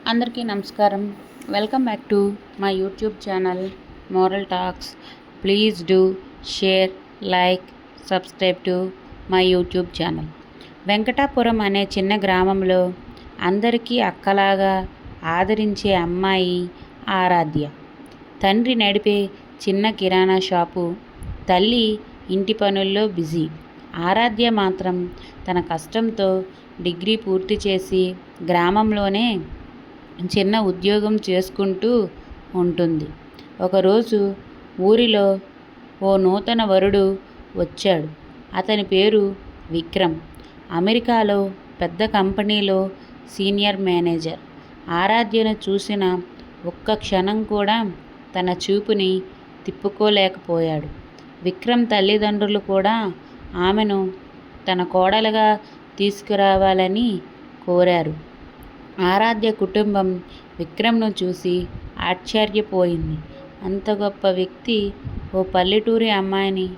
అందరికీ నమస్కారం. Welcome back to my YouTube channel moral talks. Please do share, like, subscribe to my YouTube channel. Venkatapuram అనే చిన్న గ్రామంలో అందరికీ అక్కలాగా ఆదరించే అమ్మాయి ఆరాధ్య. తండ్రి నడిపే చిన్న కిరాణా షాపు, తల్లి ఇంటి పనుల్లో బిజీ. ఆరాధ్య మాత్రం తన కష్టంతో డిగ్రీ పూర్తి చేసి గ్రామంలోనే చిన్న ఉద్యోగం చేసుకుంటూ ఉంటుంది. ఒకరోజు ఊరిలో ఓ నూతన వరుడు వచ్చాడు. అతని పేరు విక్రమ్. అమెరికాలో పెద్ద కంపెనీలో సీనియర్ మేనేజర్. ఆరాధ్యను చూసిన ఒక్క క్షణం కూడా తన చూపుని తిప్పుకోలేకపోయాడు. విక్రమ్ తల్లిదండ్రులు కూడా ఆమెను తన కోడలుగా తీసుకురావాలని కోరారు. ఆరాధ్య కుటుంబం విక్రమ్ను చూసి ఆశ్చర్యపోయింది. అంత గొప్ప వ్యక్తి ఓ పల్లెటూరి అమ్మాయిని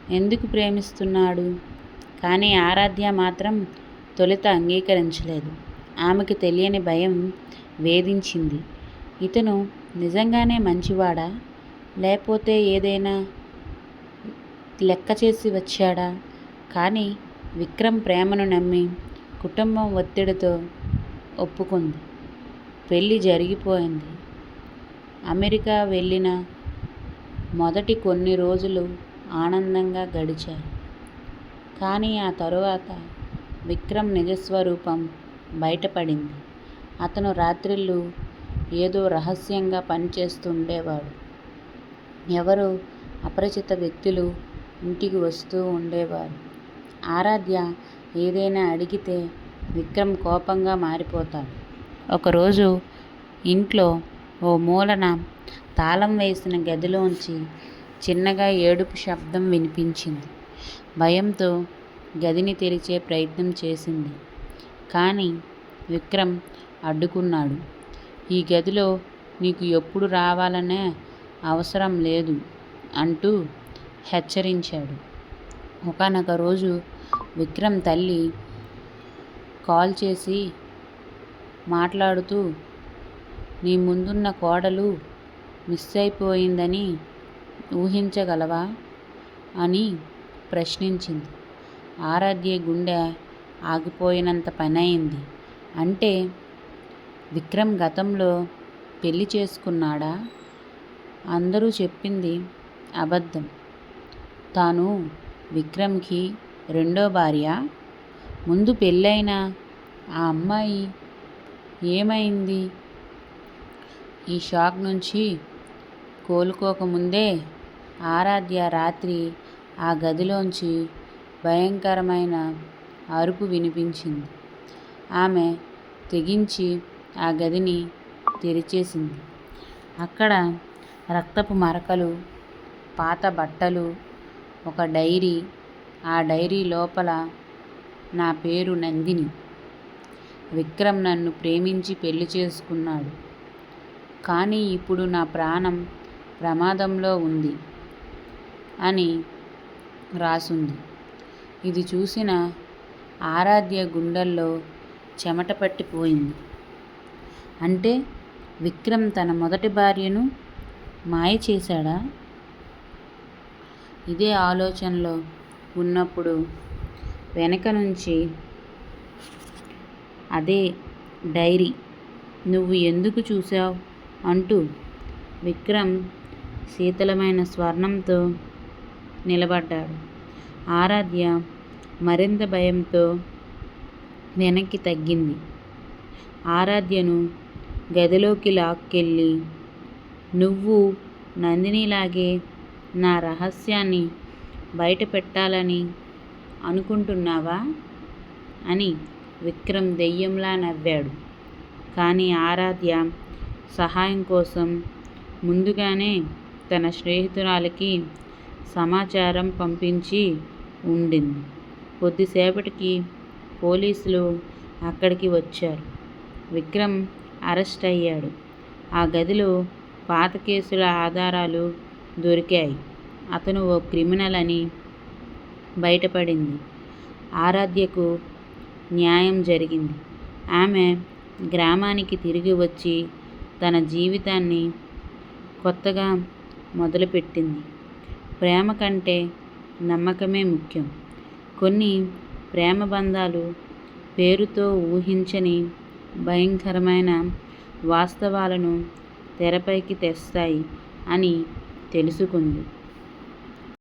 ఎందుకు ప్రేమిస్తున్నాడు? కానీ ఆరాధ్య మాత్రం తొలుత అంగీకరించలేదు. ఆమెకు తెలియని భయం వేధించింది. ఇతను నిజంగానే మంచివాడా, లేకపోతే ఏదైనా లెక్క చేసి వచ్చాడా? కానీ విక్రమ్ ప్రేమను నమ్మి కుటుంబం ఒత్తిడితో ఒప్పుకుంది. పెళ్ళి జరిగిపోయింది. అమెరికా వెళ్ళిన మొదటి కొన్ని రోజులు ఆనందంగా గడిచాయి. కానీ ఆ తరువాత విక్రమ్ నిజస్వరూపం బయటపడింది. అతను రాత్రిళ్ళు ఏదో రహస్యంగా పనిచేస్తుండేవాడు. ఎవరో అపరిచిత వ్యక్తులు ఇంటికి వస్తూ ఉండేవారు. ఆరాధ్య ఏదైనా అడిగితే విక్రమ్ కోపంగా మారిపోతాడు. ఒకరోజు ఇంట్లో ఓ మూలన తాళం వేసిన గదిలోంచి చిన్నగా ఏడుపు శబ్దం వినిపించింది. భయంతో గదిని తెరిచే ప్రయత్నం చేసింది. కానీ విక్రమ్ అడ్డుకున్నాడు. ఈ గదిలో నీకు ఎప్పుడు రావాలనే అవసరం లేదు అంటూ హెచ్చరించాడు. ఒకానొక రోజు విక్రమ్ తల్లి కాల్ చేసి మాట్లాడుతూ, నీ ముందున్న కోడలు మిస్ అయిపోయిందని ఊహించగలవా అని ప్రశ్నించింది. ఆరాధ్య గుండె ఆగిపోయినంత పనయింది. అంటే విక్రమ్ గతంలో పెళ్లి చేసుకున్నాడా? అందరూ చెప్పింది అబద్ధం. తాను విక్రమ్కి రెండో భార్య. ముందు పెళ్ళైన ఆ అమ్మాయి ఏమైంది? ఈ షాక్ నుంచి కోలుకోకముందే ఆరాధ్య రాత్రి ఆ గదిలోంచి భయంకరమైన అరుపు వినిపించింది. ఆమె తెగించి ఆ గదిని తెరిచేసింది. అక్కడ రక్తపు మరకలు, పాత బట్టలు, ఒక డైరీ. ఆ డైరీ లోపల నా పేరు నందిని. విక్రమ్ నన్ను ప్రేమించి పెళ్లి చేసుకున్నాడు. కానీ ఇప్పుడు నా ప్రాణం ప్రమాదంలో ఉంది అని రాసుంది. ఇది చూసిన ఆరాధ్య గుండెల్లో చెమట పట్టిపోయింది. అంటే విక్రమ్ తన మొదటి భార్యను మాయ చేశాడా? ఇదే ఆలోచనలో ఉన్నప్పుడు వెనక నుంచి అదే డైరీ నువ్వు ఎందుకు చూసావు అంటూ విక్రమ్ శీతలమైన స్వర్ణంతో నిలబడ్డాడు. ఆరాధ్య మరింత భయంతో వెనక్కి తగ్గింది. ఆరాధ్యను గదిలోకి లాక్కెళ్ళి, నువ్వు నందినిలాగే నా రహస్యాన్ని బయట పెట్టాలని అనుకుంటున్నావా అని విక్రమ్ దెయ్యంలా నవ్వాడు. కానీ ఆరాధ్య సహాయం కోసం ముందుగానే తన స్నేహితురాలికి సమాచారం పంపించి ఉండింది. కొద్దిసేపటికి పోలీసులు అక్కడికి వచ్చారు. విక్రమ్ అరెస్ట్ అయ్యాడు. ఆ గదిలో పాత కేసుల ఆధారాలు దొరికాయి. అతను ఓ క్రిమినల్ అని బయటపడింది. ఆరాధ్యకు న్యాయం జరిగింది. ఆమె గ్రామానికి తిరిగి వచ్చి తన జీవితాన్ని కొత్తగా మొదలుపెట్టింది. ప్రేమ కంటే నమ్మకమే ముఖ్యం. కొన్ని ప్రేమ బంధాలు పేరుతో ఊహించని భయంకరమైన వాస్తవాలను తెరపైకి తెస్తాయి అని తెలుసుకుంది.